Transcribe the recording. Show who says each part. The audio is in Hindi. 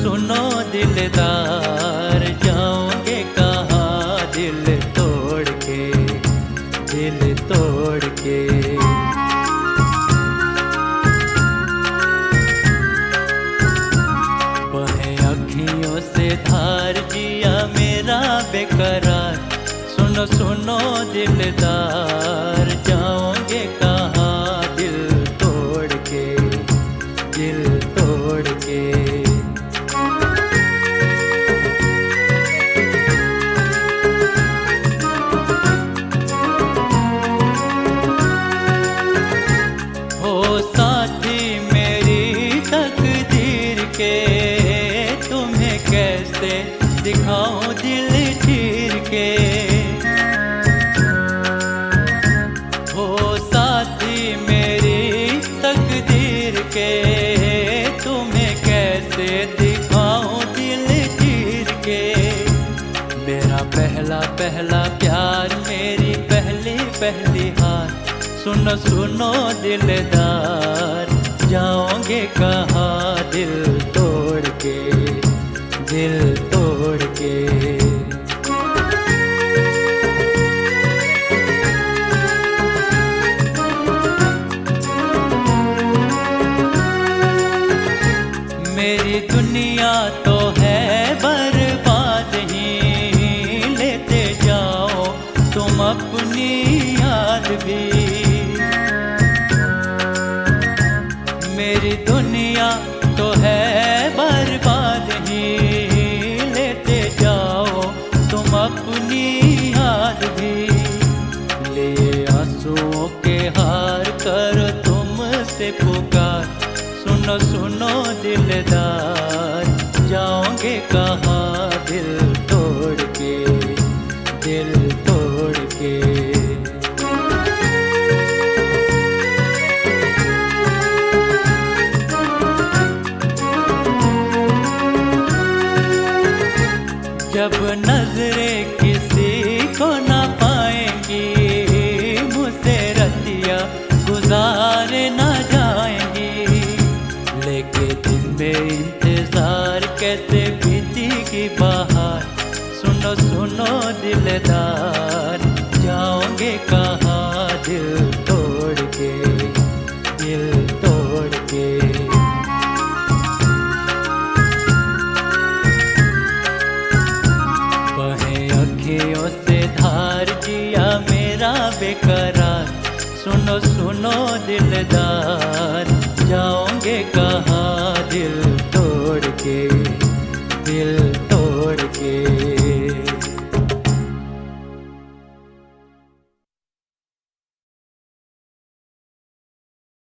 Speaker 1: सुनो दिलदार, जाओगे कहाँ दिल तोड़ के, दिल तोड़ के। बहे अखियों से धार, जिया मेरा बेकरार। सुनो सुनो दिलदार, जाओगे कहाँ दिल तोड़ के, दिल तोड़ के। हो साथी मेरी तकदीर के, तुम्हें कैसे दिखाऊं दिल चीर के। हो साथी मेरी तकदीर के, तुम्हें कैसे दिखाऊं दिल चीर के। मेरा पहला पहला प्यार, मेरी पहली पहली हार। सुनो सुनो दिलदार, जाओगे कहाँ दिल तोड़ के, दिल तोड़ के। मेरी दुनिया तो है बर्बाद ही, लेते जाओ तुम अपनी याद भी। मेरी दुनिया तो है बर्बाद ही, लेते जाओ तुम अपनी याद भी। लिए आंसुओं के हार, कर तुमसे पुकार। सुनो सुनो दिलदार, जाओगे कहाँ दिल तोड़ के, दिल तोड़ के। जब नजरें किसी को ना पाएंगी, मुझसे रतिया गुजारे ना जाएंगी। लेके दिन में इंतजार, कैसे बीतेगी बहार। सुनो सुनो दिलदार, जाओगे कहाँ दिल तोड़ के, दिल तोड़ के। बहे अखियों से धार, जिया मेरा बेकरार। सुनो सुनो दिलदार, जाओगे कहाँ दिल तोड़ के।